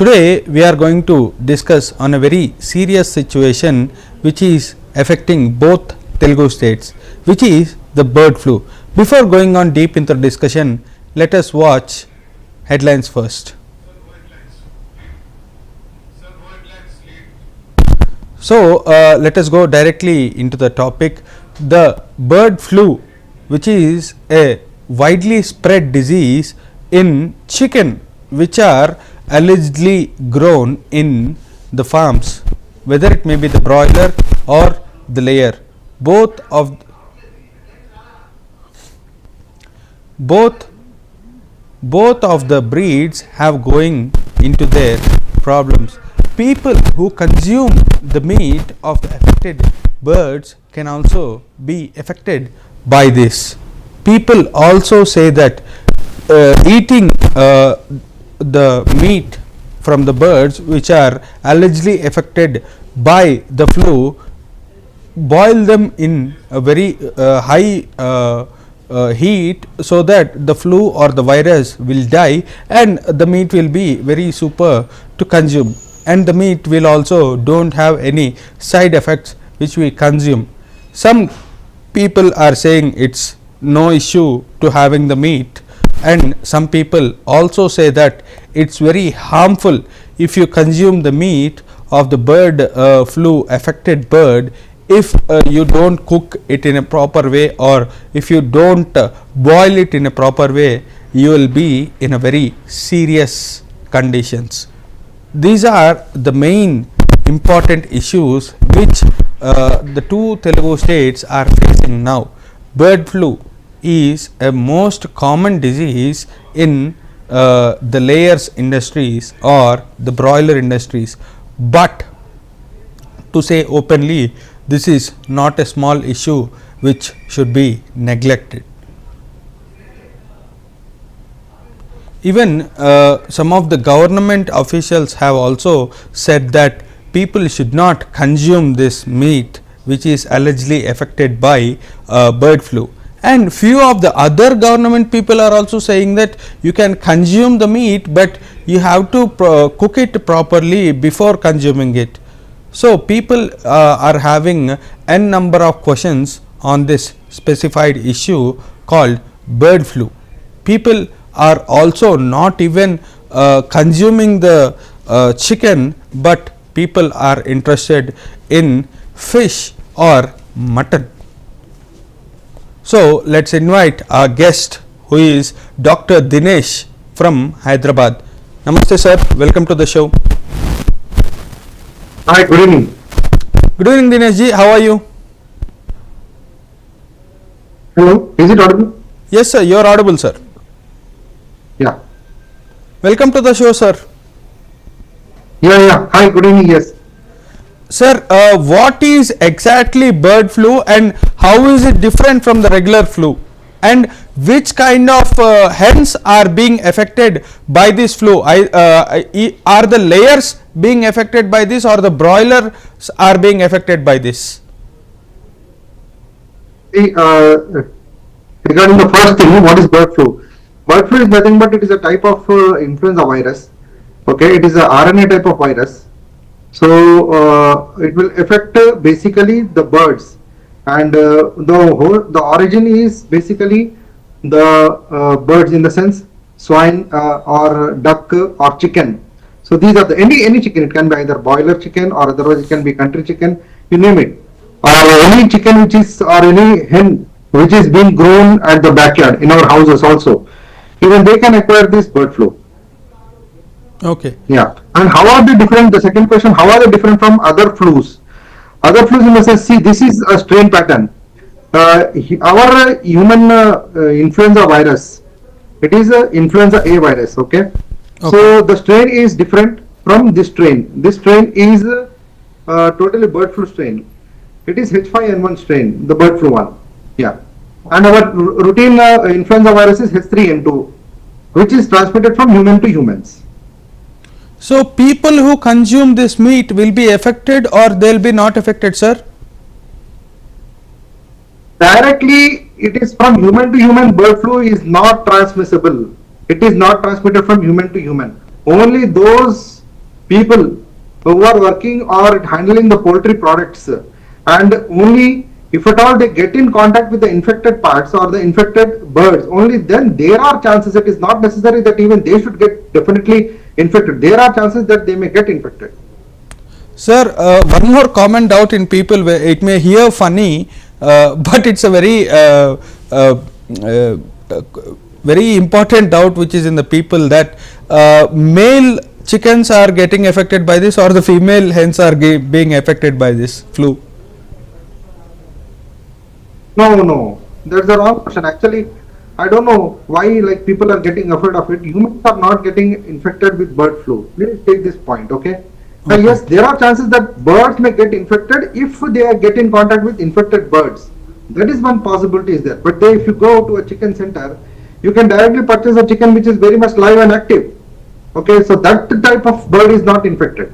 Today we are going to discuss on a very serious situation which is affecting both Telugu states, which is the bird flu. Before going on deep into the discussion, let us watch headlines first. So let us go directly into the topic. The bird flu, which is a widely spread disease in chicken which are allegedly grown in the farms, whether it may be the broiler or the layer. Both of the breeds have going into their problems. People who consume the meat of the affected birds can also be affected by this. People also say that eating the meat from the birds which are allegedly affected by the flu, boil them in a very high heat so that the flu or the virus will die and the meat will be very super to consume, and the meat will also don't have any side effects which we consume. Some people are saying it's no issue to having the meat, and some people also say that it's very harmful if you consume the meat of the bird flu affected bird if you don't cook it in a proper way, or if you don't boil it in a proper way, you will be in a very serious conditions. These are the main important issues which the two Telugu states are facing now. Bird flu is a most common disease in the layers industries or the broiler industries, but to say openly, this is not a small issue which should be neglected. Even some of the government officials have also said that people should not consume this meat which is allegedly affected by bird flu, and few of the other government people are also saying that you can consume the meat, but you have to cook it properly before consuming it. So people are having n number of questions on this specified issue called bird flu. People are also not even consuming the chicken, but people are interested in fish or mutton. So let's invite our guest, who is Dr. Dinesh from Hyderabad. Namaste sir, welcome to the show. Hi, good evening. Good evening Dinesh ji, how are you? Hello, is it audible? Yes sir, you are audible sir. Yeah. Welcome to the show sir. Yeah. Hi, good evening. Yes. Sir, what is exactly bird flu and how is it different from the regular flu, and which kind of hens are being affected by this flu? Are the layers being affected by this, or the broilers are being affected by this? Regarding the first thing, what is bird flu? Bird flu is nothing but it is a type of influenza virus. Okay, it is a RNA type of virus. So it will affect basically the birds, and the origin is basically the birds, in the sense swine or duck or chicken. So these are the any chicken. It can be either boiler chicken or otherwise it can be country chicken, you name it, or any chicken which is, or any hen which is being grown at the backyard in our houses also. Even they can acquire this bird flu. Okay. Yeah. And how are they different? The second question, how are they different from other flus? Other flus, in the sense, see, this is a strain pattern. Our human influenza virus, it is a influenza A virus. Okay. So the strain is different from this strain. This strain is totally bird flu strain. It is H5N1 strain, the bird flu one. Yeah. And our routine influenza virus is H3N2, which is transmitted from human to humans. So people who consume this meat will be affected, or they'll be not affected, sir? Directly, it is from human to human. Bird flu is not transmissible. It is not transmitted from human to human. Only those people who are working or handling the poultry products, and only if at all they get in contact with the infected parts or the infected birds, only then there are chances. It is not necessary that even they should get definitely infected. There are chances that they may get infected. Sir, one more common doubt in people, where it may hear funny, but it's a very important doubt which is in the people, that male chickens are getting affected by this, or the female hens are being affected by this flu. No, that's the wrong question. Actually, I don't know why like people are getting afraid of it. Humans are not getting infected with bird flu. Please take this point, okay? Now, yes, there are chances that birds may get infected if they get in contact with infected birds. That is one possibility is there. But then if you go to a chicken center, you can directly purchase a chicken which is very much live and active. Okay, so that type of bird is not infected.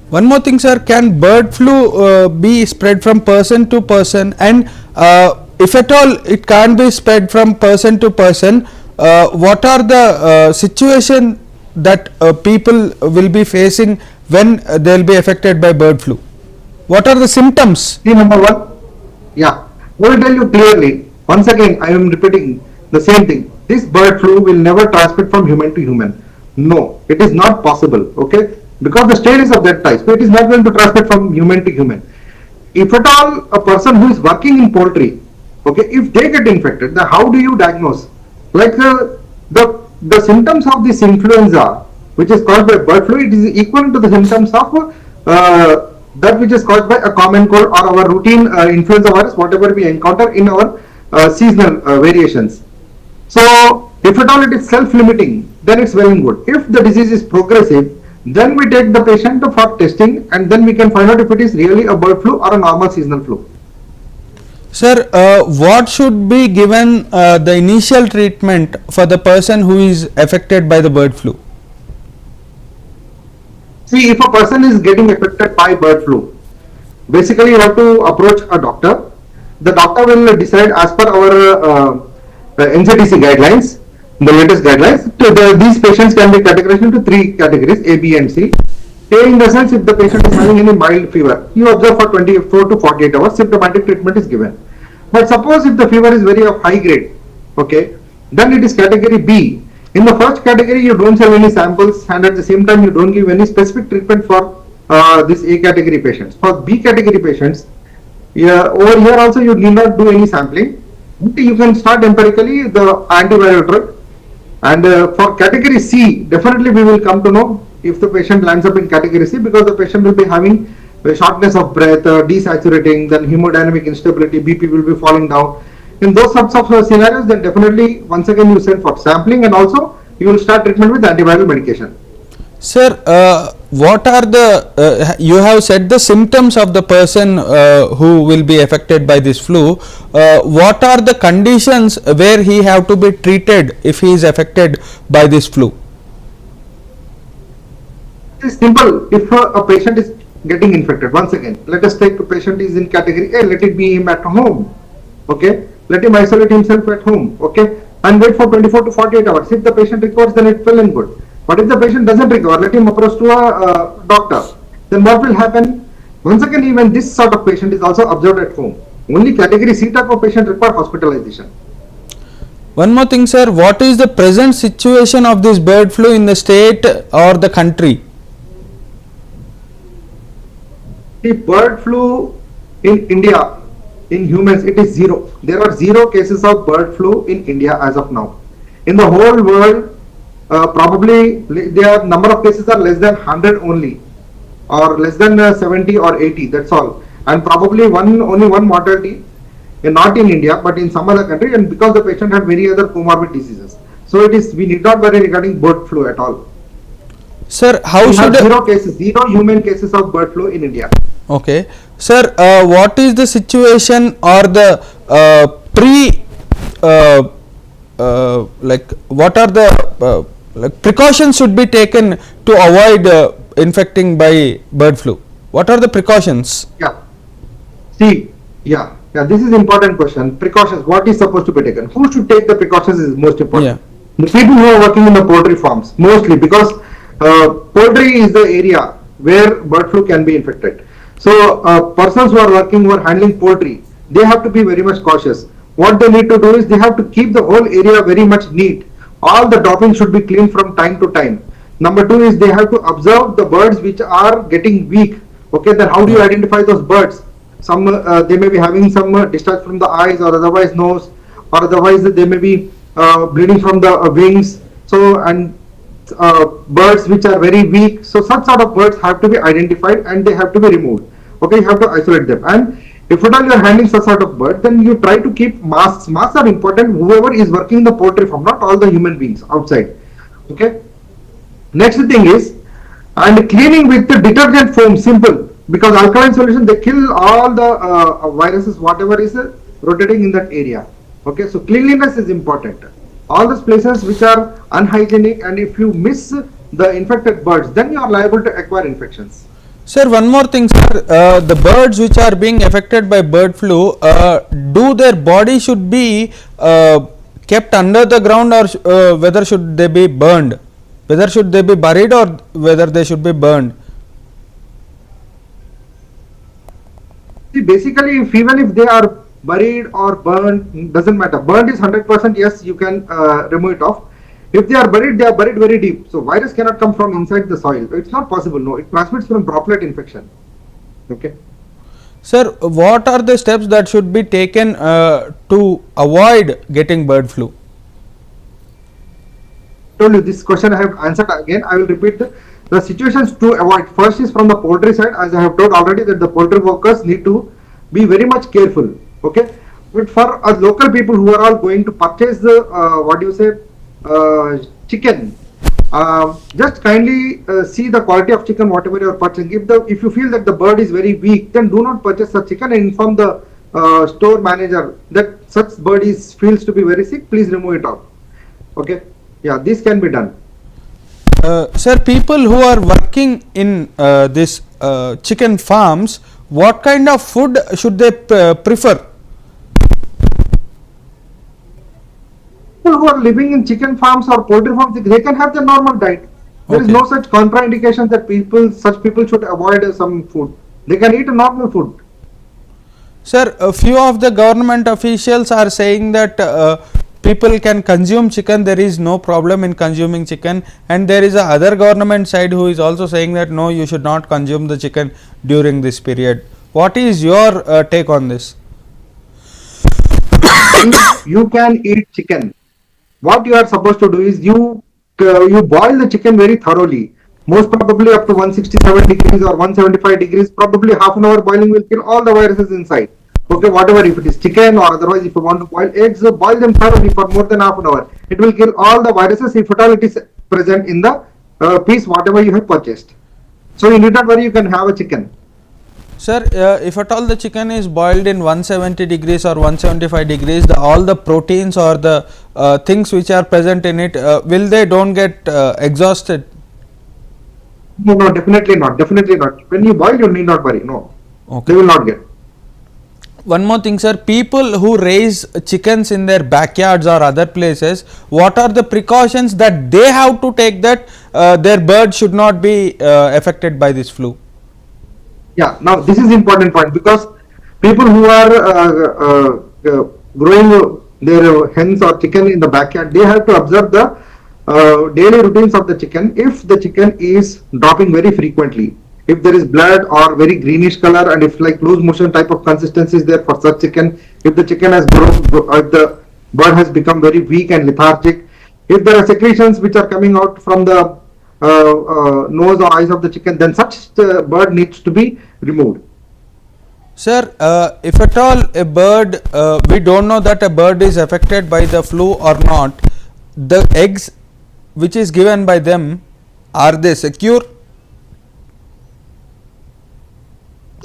One more thing, sir, can bird flu be spread from person to person, and if at all it can't be spread from person to person, what are the situation that people will be facing when they will be affected by bird flu? What are the symptoms? See, number one, yeah, I will tell you clearly. Once again, I am repeating the same thing. This bird flu will never transmit from human to human. No, it is not possible. Okay, because the strain is of that type, so it is not going to transmit from human to human. If at all a person who is working in poultry, okay, if they get infected, then how do you diagnose? Like the symptoms of this influenza, which is caused by bird flu, it is equal to the symptoms of that which is caused by a common cold or our routine influenza virus, whatever we encounter in our seasonal variations. So, if at all it is self-limiting, then it's well and good. If the disease is progressive, then we take the patient for testing, and then we can find out if it is really a bird flu or a normal seasonal flu. Sir, what should be given the initial treatment for the person who is affected by the bird flu? See, if a person is getting affected by bird flu, basically you have to approach a doctor. The doctor will decide as per our NCDC guidelines, the latest guidelines. These patients can be categorized into three categories, A, B and C. A in the sense, if the patient is having any mild fever, you observe for 24 to 48 hours, symptomatic treatment is given. But suppose if the fever is very of high grade, okay, then it is category B. In the first category, you don't have any samples, and at the same time, you don't give any specific treatment for this A category patients. For B category patients, over here also you need not do any sampling. You can start empirically the antiviral drug. And for category C, definitely we will come to know if the patient lands up in category C, because the patient will be having shortness of breath, desaturating, then hemodynamic instability, BP will be falling down. In those sorts of scenarios, then definitely once again you send for sampling, and also you will start treatment with antiviral medication. Sir, what are the, you have said the symptoms of the person who will be affected by this flu. What are the conditions where he have to be treated if he is affected by this flu? It is simple. If a patient is getting infected, once again, let us take a patient is in category A, let it be him at home. Okay, let him isolate himself at home. Okay, and wait for 24 to 48 hours. If the patient recovers, then it's well and good. But if the patient doesn't recover, let him approach to a doctor. Then what will happen? Once again, even this sort of patient is also observed at home. Only category C type of patient require hospitalization. One more thing, sir, what is the present situation of this bird flu in the state or the country? The bird flu in India, in humans, it is zero. There are 0 cases of bird flu in India as of now. In the whole world, probably their number of cases are less than 100 only, or less than 70 or 80, that's all. And probably only one mortality, not in India, but in some other country, and because the patient had many other comorbid diseases. So it is, we need not worry regarding bird flu at all. Sir, how we should have 0 human cases of bird flu in India. Okay, sir, what is the situation or the what are the precautions should be taken to avoid infecting by bird flu? What are the precautions? Yeah. See, yeah, this is important question. Precautions, what is supposed to be taken? Who should take the precautions is most important. Yeah. The people who are working in the poultry farms, mostly, because Poultry is the area where bird flu can be infected. So persons who are working, who are handling poultry, they have to be very much cautious. What they need to do is they have to keep the whole area very much neat. All the droppings should be cleaned from time to time. Number two is they have to observe the birds which are getting weak. Okay, then how do you identify those birds? Some they may be having some discharge from the eyes or otherwise nose, or otherwise they may be bleeding from the wings. So and birds which are very weak. So such sort of birds have to be identified and they have to be removed. Okay, you have to isolate them. And if at all you are handling such sort of bird, then you try to keep masks. Masks are important. Whoever is working in the poultry farm, not all the human beings outside. Okay. Next thing is, and cleaning with the detergent foam, simple, because alkaline solution they kill all the viruses whatever is rotating in that area. Okay, so cleanliness is important. All those places which are unhygienic, and if you miss the infected birds, then you are liable to acquire infections. Sir, one more thing, sir. The birds which are being affected by bird flu, do their body should be kept under the ground, or whether should they be burned? Whether should they be buried or whether they should be burned? See, basically, even if they are buried or burned, doesn't matter. Burned is 100%. Yes, you can remove it off. If they are buried very deep. So virus cannot come from inside the soil. It's not possible. No, it transmits from droplet infection. Okay. Sir, what are the steps that should be taken to avoid getting bird flu? Told you this question I have answered again. I will repeat the situations to avoid. First is from the poultry side, as I have told already that the poultry workers need to be very much careful. Okay, but for local people who are all going to purchase the chicken, just kindly see the quality of chicken whatever you are purchasing. If you feel that the bird is very weak, then do not purchase the chicken and inform the store manager that such bird feels to be very sick. Please remove it out. Okay. Yeah, this can be done. Sir, people who are working in this chicken farms, what kind of food should they prefer? People who are living in chicken farms or poultry farms, they can have the normal diet. There is no such contraindication that such people should avoid some food. They can eat a normal food. Sir, a few of the government officials are saying that people can consume chicken, there is no problem in consuming chicken, and there is a other government side who is also saying that no, you should not consume the chicken during this period. What is your take on this? You can eat chicken. What you are supposed to do is you boil the chicken very thoroughly, most probably up to 167 degrees or 175 degrees. Probably half an hour boiling will kill all the viruses inside. Okay, whatever, if it is chicken or otherwise if you want to boil eggs, boil them thoroughly for more than half an hour. It will kill all the viruses if at all it is present in the piece whatever you have purchased. So you need not worry, you can have a chicken. Sir, if at all the chicken is boiled in 170 degrees or 175 degrees, all the proteins or the things which are present in it, will they don't get exhausted? No, definitely not. Definitely not. When you boil, you need not worry. No, they will not get. One more thing, sir, people who raise chickens in their backyards or other places, what are the precautions that they have to take that their bird should not be affected by this flu? Yeah, now this is important point, because people who are growing their hens or chicken in the backyard, they have to observe the daily routines of the chicken. If the chicken is dropping very frequently, if there is blood or very greenish color, and if like loose motion type of consistency is there for such chicken, if the chicken has grown, if the bird has become very weak and lethargic, if there are secretions which are coming out from the nose or eyes of the chicken, then such bird needs to be removed. Sir, if at all a bird, we don't know that a bird is affected by the flu or not, the eggs which is given by them, are they secure?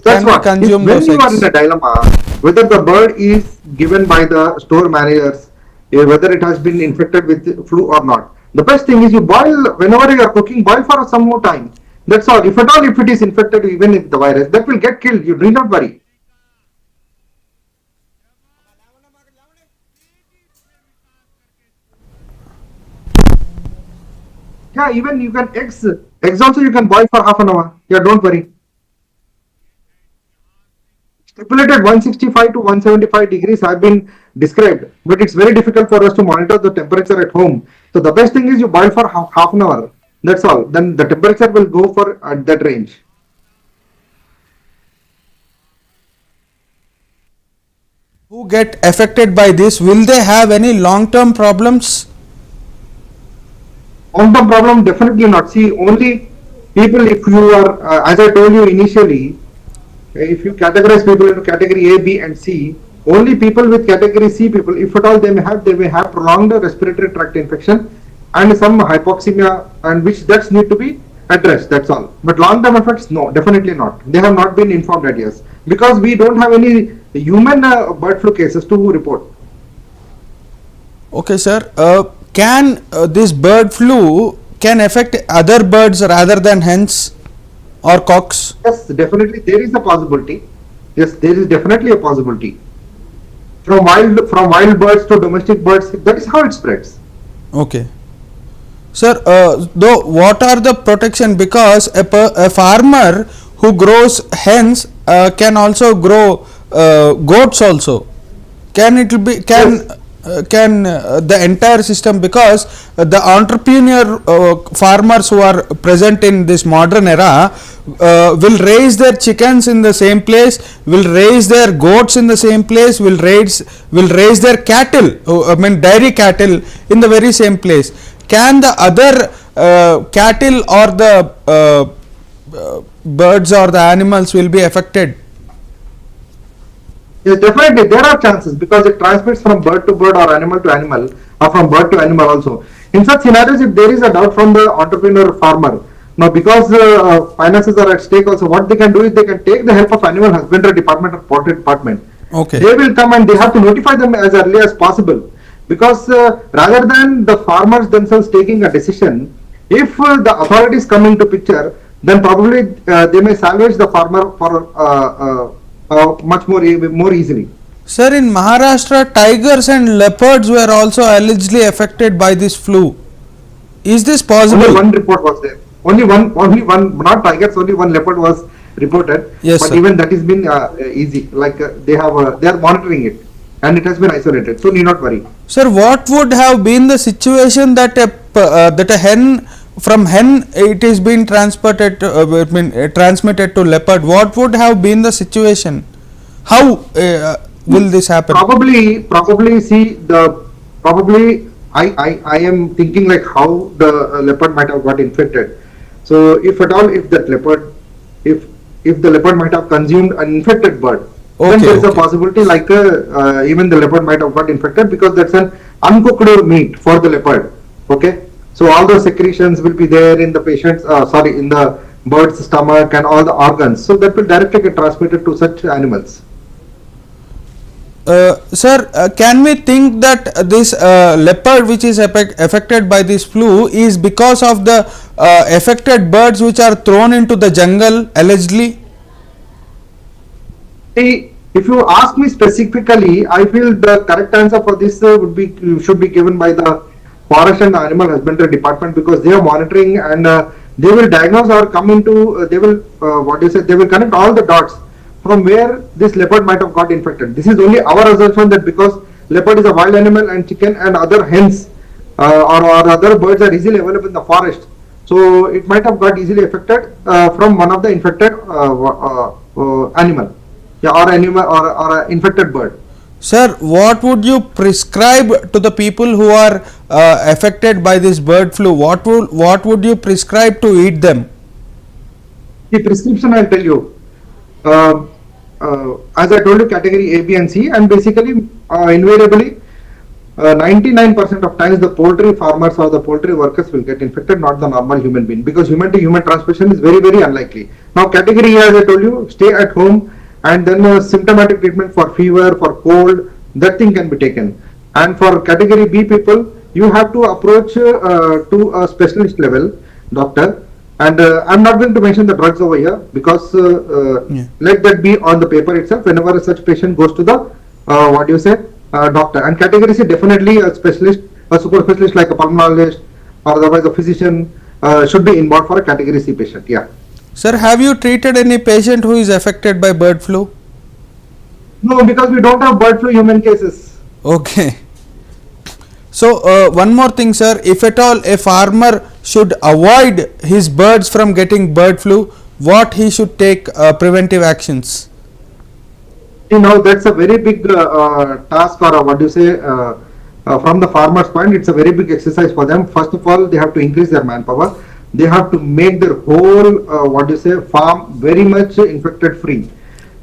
That's Can what. we consume When those you are eggs? in a dilemma, whether the bird is given by the store managers, whether it has been infected with flu or not, the best thing is you boil, whenever you are cooking, boil for some more time. That's all. If at all, if it is infected, even if the virus, that will get killed. You need not worry. Yeah, even you can eggs also you can boil for half an hour. Yeah, don't worry. Stipulated 165 to 175 degrees have been described, but it's very difficult for us to monitor the temperature at home. So the best thing is you boil for half an hour. That's all. Then the temperature will go for at that range. Who get affected by this, will they have any long term problems? Long-term problem, definitely not. See, only people, if you are, as I told you initially, if you categorize people into category A, B, and C, only people with category C people, if at all they may have prolonged respiratory tract infection and some hypoxemia, and which that's need to be addressed. That's all. But long-term effects, no, definitely not. They have not been informed at yes, because we don't have any human bird flu cases to report. Okay, sir. Can this bird flu can affect other birds rather than hens or cocks? Yes, definitely there is a possibility. Yes, there is definitely a possibility. From wild birds to domestic birds, that is how it spreads. Okay. Sir, though what are the protection, because a farmer who grows hens can also grow goats also. Can it be Yes, can the entire system, because the entrepreneur farmers who are present in this modern era will raise their chickens in the same place, will raise their goats in the same place, will raise their cattle, I mean dairy cattle, in the very same place. Can the other cattle or the birds or the animals will be affected? yes, definitely there are chances because it transmits from bird to bird or animal to animal or from bird to animal also. In such scenarios, if there is a doubt from the entrepreneur farmer, now because finances are at stake also, what they can do is they can take the help of animal husbandry department or poultry department. Okay. They will come and they have to notify them as early as possible, because rather than the farmers themselves taking a decision, if the authorities come into picture, then probably they may salvage the farmer for much more easily. Sir, in Maharashtra, tigers and leopards were also allegedly affected by this flu. Is this Only possible? one report was there. Only one, not tigers. Only one leopard was reported. Yes, But sir. even that has been easy. Like they are monitoring it, and it has been isolated. So need not worry. Sir, what would have been the situation that a hen, from hen it is being transported to, transmitted to leopard? What would have been the situation? How will this happen? Probably see the probably I am thinking like how the leopard might have got infected. So if at all if that leopard if if the leopard might have consumed an infected bird, then Okay, there is a okay. possibility like even the leopard might have got infected because that's an uncooked meat for the leopard. Okay, so all the secretions will be there in the patient's in the bird's stomach and all the organs. So that will directly get transmitted to such animals. Sir, can we think that this leopard which is affected by this flu is because of the affected birds which are thrown into the jungle allegedly? See, if you ask me specifically, I feel the correct answer for this should be given by the forest and animal husbandry department, because they are monitoring and they will diagnose or come into they will they will connect all the dots from where this leopard might have got infected. This is only our assumption that because leopard is a wild animal and chicken and other hens or other birds are easily available in the forest, so it might have got easily affected from one of the infected animal, yeah, or animal or a infected bird. Sir, what would you prescribe to the people who are affected by this bird flu? What would you prescribe to eat them? The prescription I'll tell you. Uh, as I told you, category A, B, and C, and basically, invariably, 99% of times the poultry farmers or the poultry workers will get infected, not the normal human being, because human to human transmission is very, very unlikely. Now, category A, as I told you, stay at home, and then symptomatic treatment for fever, for cold, that thing can be taken. And for category B people, you have to approach to a specialist level doctor. And I'm not going to mention the drugs over here because Yeah. let that be on the paper itself. Whenever such patient goes to the doctor, and category C definitely a specialist, a super specialist like a pulmonologist or otherwise a physician, should be involved for a category C patient. Yeah. Sir, have you treated any patient who is affected by bird flu? No, because we don't have bird flu human cases. Okay. So one more thing, sir, if at all a farmer should avoid his birds from getting bird flu, what he should take preventive actions? You know, that's a very big task, or what do you say, from the farmer's point, it's a very big exercise for them. First of all, they have to increase their manpower. They have to make their whole, what do you say, farm very much infected free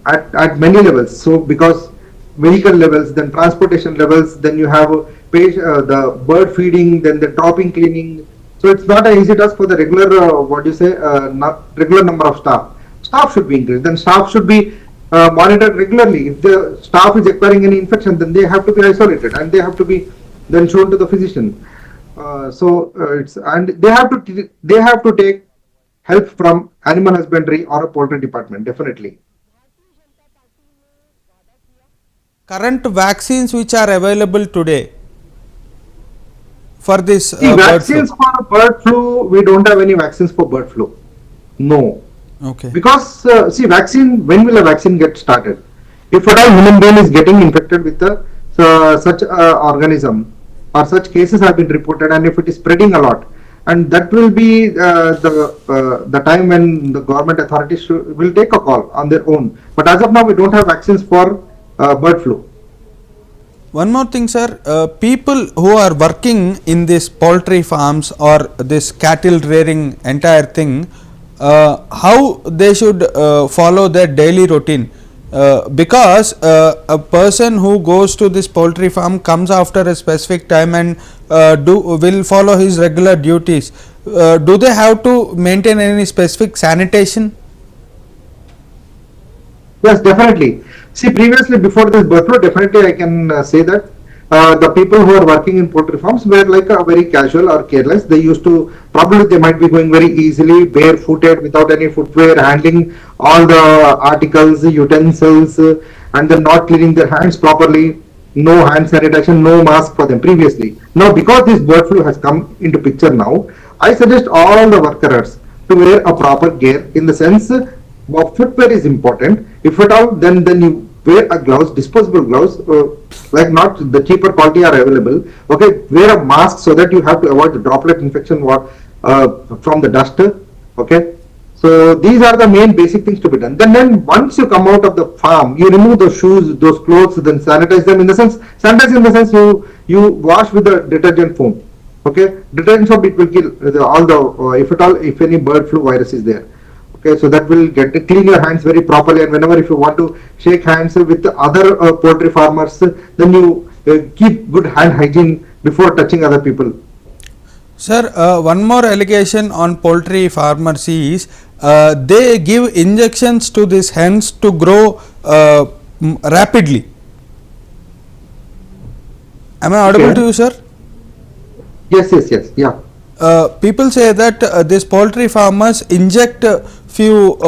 at many levels. So because vehicle levels, then transportation levels, then you have the bird feeding, then the topping cleaning. So it's not an easy task for the regular, what do you say, not regular number of staff. Staff should be increased. Then staff should be monitored regularly. If the staff is acquiring any infection, then they have to be isolated and they have to be then shown to the physician. It's, and they have to take help from animal husbandry or a poultry department, definitely. Current vaccines which are available today for this The bird flu. vaccines for bird flu, we don't have any vaccines for bird flu. No. Okay. Because see, vaccine, when will a vaccine get started? If at all human being is getting infected with a such organism, or such cases have been reported, and if it is spreading a lot, and that will be the time when the government authorities will take a call on their own. But as of now, we don't have vaccines for bird flu. One more thing, sir, people who are working in this poultry farms or this cattle rearing entire thing, how they should follow their daily routine, because a person who goes to this poultry farm comes after a specific time and will follow his regular duties. Do they have to maintain any specific sanitation? Yes, definitely. See, previously before this bird flu, definitely I can say that the people who are working in poultry farms were like very casual or careless. They used to, probably they might be going very easily, barefooted, without any footwear, handling all the articles, utensils, and then not cleaning their hands properly. No hand sanitation, no mask for them previously. Now, because this bird flu has come into picture now, I suggest all the workers to wear a proper gear, in the sense footwear is important. If at all, then you wear a gloves, disposable gloves, like not the cheaper quality are available. Okay, wear a mask so that you have to avoid the droplet infection from the dust. Okay, so these are the main basic things to be done. Then once you come out of the farm, you remove those shoes, those clothes, then sanitize them, in the sense, sanitize in the sense you wash with the detergent foam. Okay, detergent foam, it will kill all the if at all, if any bird flu virus is there. Okay, so that will clean your hands very properly, and whenever if you want to shake hands with other poultry farmers, then you keep good hand hygiene before touching other people. Sir, one more allegation on poultry farmers is they give injections to these hens to grow rapidly. Am I audible Okay. to you, sir? Yes, yeah. People say that these poultry farmers inject few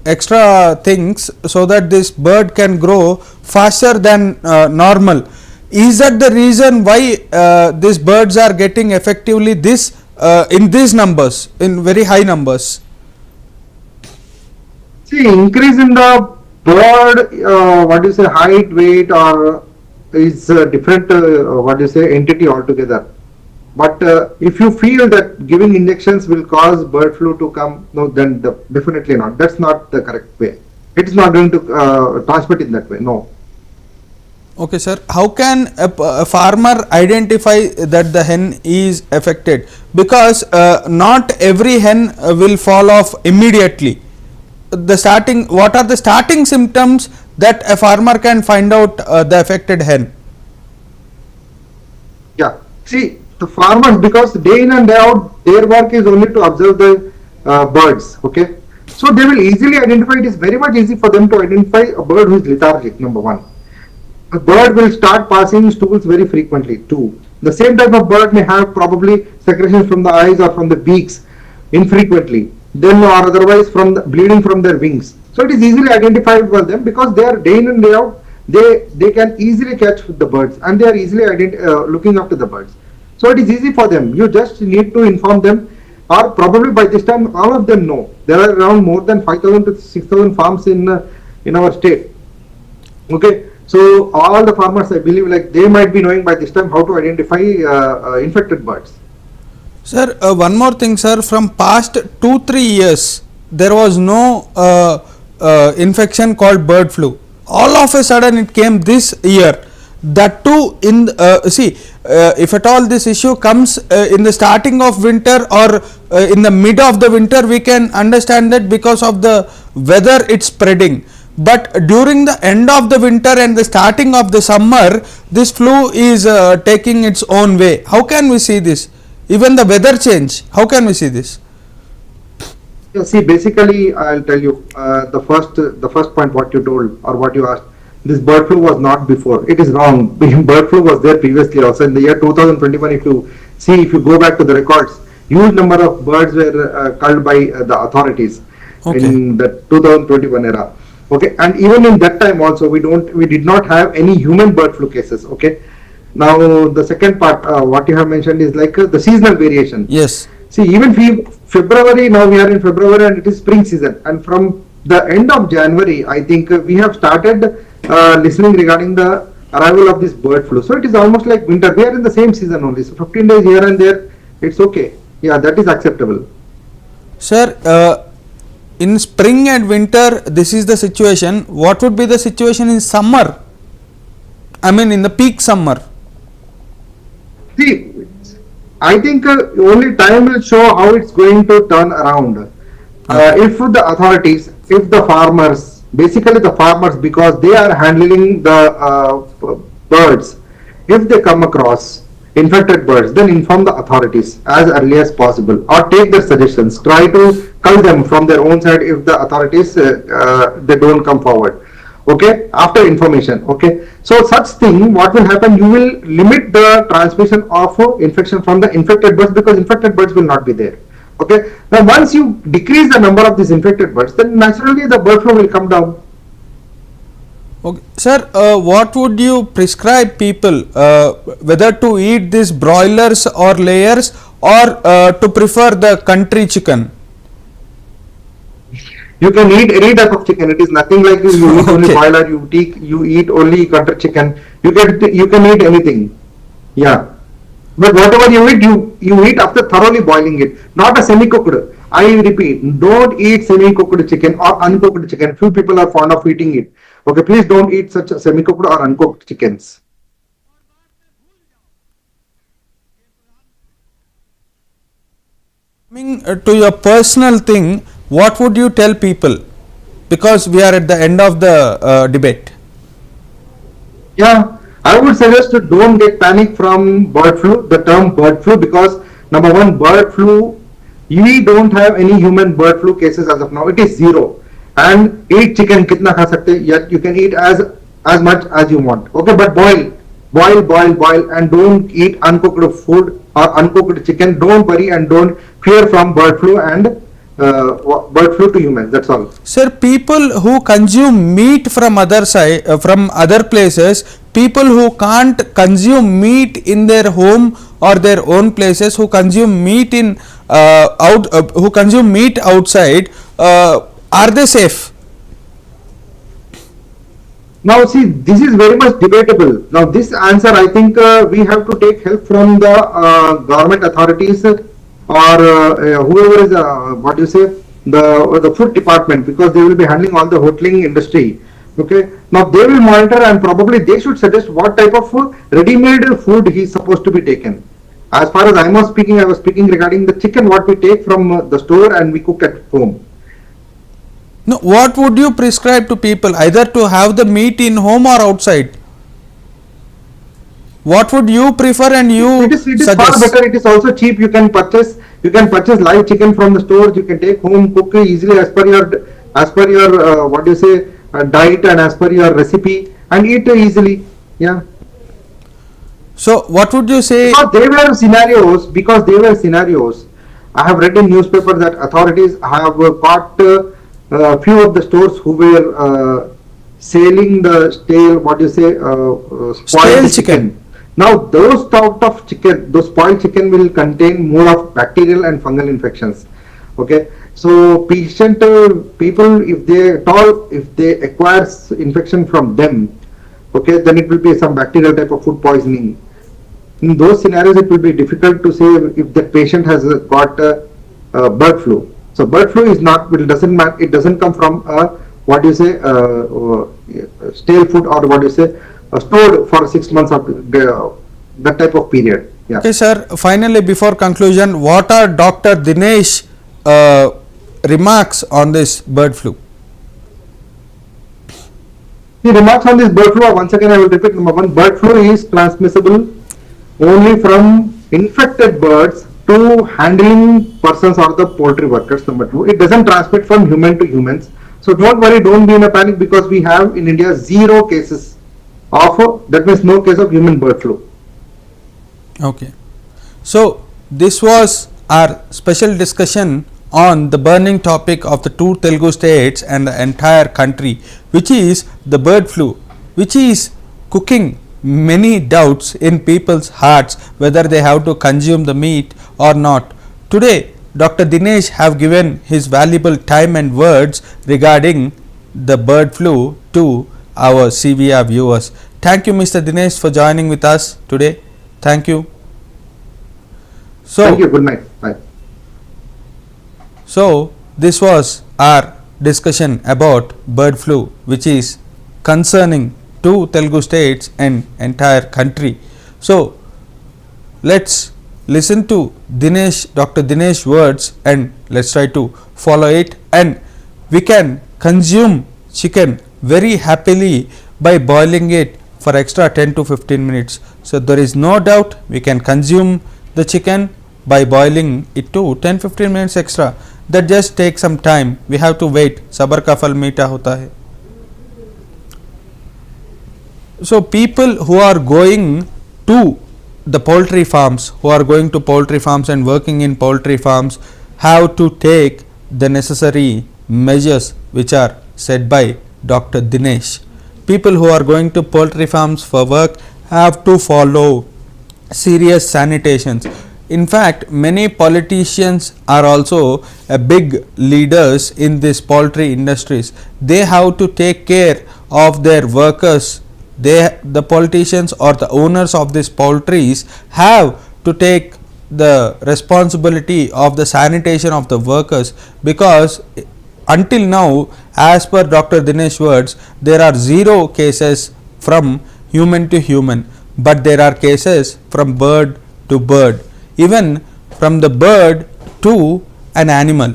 extra things so that this bird can grow faster than normal. Is that the reason why these birds are getting effectively this in these numbers, in very high numbers? See, increase in the bird, what do you say, height, weight, or is a different, what do you say, entity altogether. But if you feel that giving injections will cause bird flu to come, no, then definitely not. That's not the correct way. It is not going to transmit in that way. No. Okay, sir. How can a farmer identify that the hen is affected? Because not every hen will fall off immediately. What are the starting symptoms that a farmer can find out the affected hen? Yeah. See, the farmers, because day in and day out, their work is only to observe the birds. Okay. So they will easily identify. It is very much easy for them to identify a bird who is lethargic. Number one. A bird will start passing stools very frequently too. The same type of bird may have probably secretions from the eyes or from the beaks infrequently, then or otherwise from the bleeding from their wings. So it is easily identified by them, because they are day in and day out. They can easily catch the birds, and they are easily looking after the birds. So it is easy for them. You just need to inform them or probably by this time all of them know. There are around more than 5,000 to 6,000 farms in our state. Okay, so all the farmers, I believe, like they might be knowing by this time how to identify infected birds. Sir, one more thing, sir. From past 2-3 years, there was no infection called bird flu. All of a sudden, it came this year. That too, in if at all this issue comes in the starting of winter or in the mid of the winter, we can understand that because of the weather it's spreading. But during the end of the winter and the starting of the summer, this flu is taking its own way. How can we see this? Even the weather change, how can we see this? Yeah, see, basically, I'll tell you the first point what you told or what you asked. This bird flu was not before. It is wrong. Bird flu was there previously also in the year 2021. If you go back to the records, huge number of birds were culled by the authorities in the 2021 era. Okay, and even in that time also we did not have any human bird flu cases. Okay, now the second part what you have mentioned is like the seasonal variation. Yes. See, even February, now we are in February and it is spring season, and from the end of January I think we have started listening regarding the arrival of this bird flu. So it is almost like winter. We are in the same season only. So 15 days here and there, it's okay. Yeah, that is acceptable. Sir, in spring and winter, this is the situation. What would be the situation in summer? I mean, in the peak summer. See, I think only time will show how it's going to turn around. If the authorities, if the farmers, basically the farmers, because they are handling the birds, if they come across infected birds, then inform the authorities as early as possible or take their suggestions. Try to cull them from their own side if the authorities they don't come forward. Okay, after information. Okay, so such thing, what will happen, you will limit the transmission of infection from the infected birds, because infected birds will not be there. Okay, now once you decrease the number of these infected birds, then naturally the bird flu will come down. Okay. Sir, what would you prescribe people, whether to eat these broilers or layers, or to prefer the country chicken? You can eat any type of chicken. It is nothing like you eat only broiler, you eat only country chicken. You can eat anything. Yeah. But whatever you eat after thoroughly boiling it, not a semi-cooked. I repeat, don't eat semi-cooked chicken or uncooked chicken. Few people are fond of eating it. Okay, please don't eat such semi-cooked or uncooked chickens. Coming to your personal thing, what would you tell people? Because we are at the end of the debate. Yeah, I would suggest to don't get panic from bird flu, the term bird flu, because number one, bird flu, we don't have any human bird flu cases as of now. It is zero. And eat chicken kitna kha sakte, yet you can eat as much as you want. Okay, but boil, and don't eat uncooked food or uncooked chicken. Don't worry and don't fear from bird flu and bird flu to humans. That's all. Sir, people who consume meat from from other places, people who can't consume meat in their home or their own places, who consume meat who consume meat outside, are they safe? Now see, this is very much debatable. Now this answer, I think we have to take help from the government authorities or whoever is the food department, because they will be handling all the hoteling industry. Okay, now they will monitor and probably they should suggest what type of ready-made food he is supposed to be taken. As far as I was speaking regarding the chicken what we take from the store and we cook at home. No, what would you prescribe to people, either to have the meat in home or outside? What would you prefer and you it is suggest? Far better. It is also cheap. You can purchase live chicken from the stores. You can take home, cook easily as per your diet and as per your recipe, and eat easily. Yeah. So what would you say? Because they were scenarios. I have read in newspaper that authorities have caught few of the stores who were selling the stale, spoiled Stale chicken. Now those sort of chicken, those spoiled chicken will contain more of bacterial and fungal infections. Okay, so people, if they acquire infection from them, okay, then it will be some bacterial type of food poisoning. In those scenarios, it will be difficult to say if the patient has got bird flu. So bird flu is not, it doesn't come from what you say stale food, or what you say stored for 6 months of that type of period. Yeah. Okay, sir. Finally, before conclusion, what are Dr. Dinesh remarks on this bird flu? The remarks on this bird flu, once again I will repeat. Number one, bird flu is transmissible only from infected birds to handling persons or the poultry workers. Number two, it doesn't transmit from human to humans. So don't worry, don't be in a panic, because we have in India 0 cases of, that means no case of human bird flu. Okay. So this was our special discussion on the burning topic of the 2 Telugu states and the entire country, which is the bird flu, which is cooking many doubts in people's hearts whether they have to consume the meat or not. Today Dr. Dinesh have given his valuable time and words regarding the bird flu to our CVR viewers. Thank you, Mr. Dinesh, for joining with us today. Thank you. So, thank you. Good night. Bye. So this was our discussion about bird flu, which is concerning 2 Telugu states and entire country. So let's listen to Dr. Dinesh words, and let's try to follow it, and we can consume chicken very happily by boiling it for extra 10 to 15 minutes. So there is no doubt we can consume the chicken by boiling it to 10-15 minutes extra. That just takes some time. We have to wait. Sabar ka phal meeta hota hai. So people who are going to the poultry farms, and working in poultry farms, have to take the necessary measures which are said by Dr. Dinesh. People who are going to poultry farms for work have to follow serious sanitations. In fact, many politicians are also big leaders in this poultry industries. They have to take care of their workers. The politicians or the owners of these poultries have to take the responsibility of the sanitation of the workers, because until now, as per Dr. Dinesh words, there are 0 cases from human to human, but there are cases from bird to bird, even from the bird to an animal,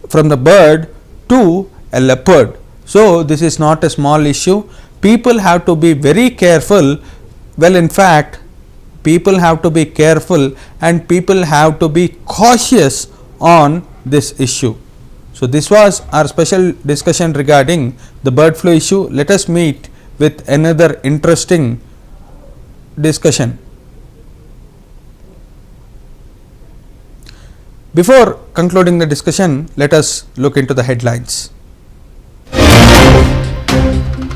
from the bird to a leopard. So this is not a small issue. People have to be very careful. Well, in fact, people have to be careful and people have to be cautious on this issue. So this was our special discussion regarding the bird flu issue. Let us meet with another interesting discussion. Before concluding the discussion, let us look into the headlines.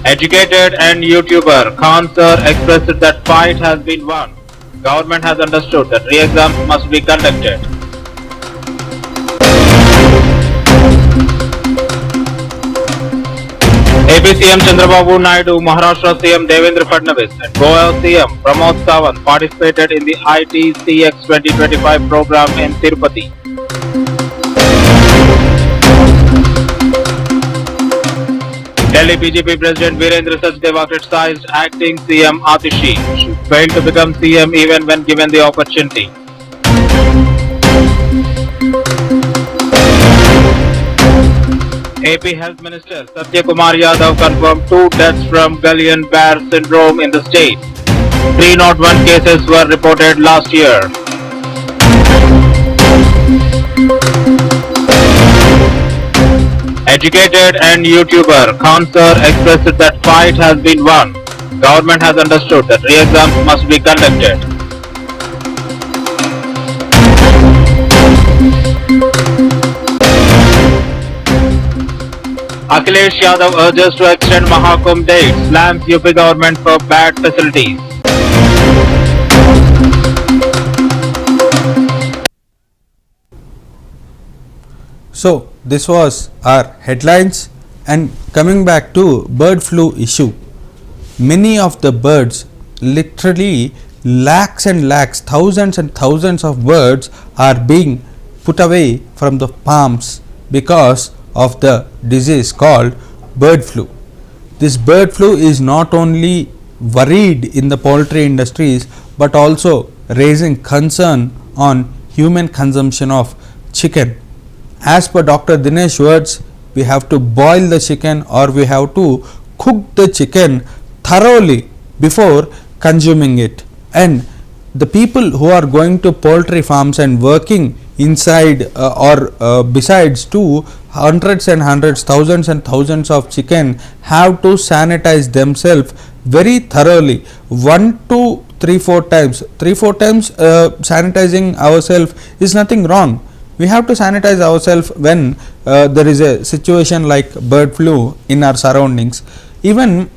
Educated and YouTuber Khan Sir expressed that fight has been won. Government has understood that re-exams must be conducted. AP CM Chandrababu Naidu, Maharashtra CM Devendra Fadnavis and Goa CM Pramod Sawant participated in the ITCX 2025 program in Tirupati. Delhi BJP President Virendra Sachdeva criticized acting CM Atishi. She failed to become CM even when given the opportunity. AP Health Minister Satya Kumar Yadav confirmed 2 deaths from Guillain-Barré syndrome in the state. 301 cases were reported last year. Educated and YouTuber Khan Sir expressed that fight has been won. Government has understood that re-exams must be conducted. Akhilesh Yadav urges to extend Mahakumbh date, slams UP government for bad facilities. So this was our headlines, and coming back to bird flu issue, many of the birds, literally lakhs and lakhs, thousands and thousands of birds are being put away from the farms because of the disease called bird flu. This bird flu is not only worried in the poultry industries but also raising concern on human consumption of chicken. As per Dr. Dinesh words, we have to boil the chicken or we have to cook the chicken thoroughly before consuming it. And the people who are going to poultry farms and working inside or besides to hundreds and hundreds, thousands and thousands of chicken have to sanitize themselves very thoroughly, 1 to 3-4 times. 3-4 times sanitizing ourselves is nothing wrong. We have to sanitize ourselves when there is a situation like bird flu in our surroundings. Even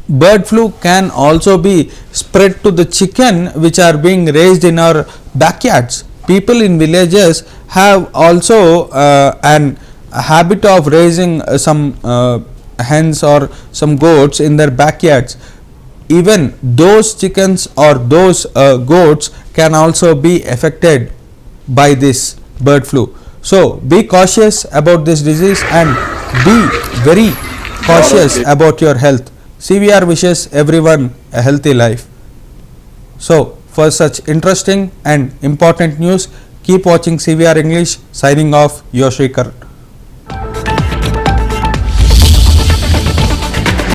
bird flu can also be spread to the chicken which are being raised in our backyards. People in villages have also an habit of raising some hens or some goats in their backyards. Even those chickens or those goats can also be affected by this bird flu. So be cautious about this disease and be very cautious about your health. CVR wishes everyone a healthy life. So for such interesting and important news, keep watching CVR English. Signing off, your Shrikar.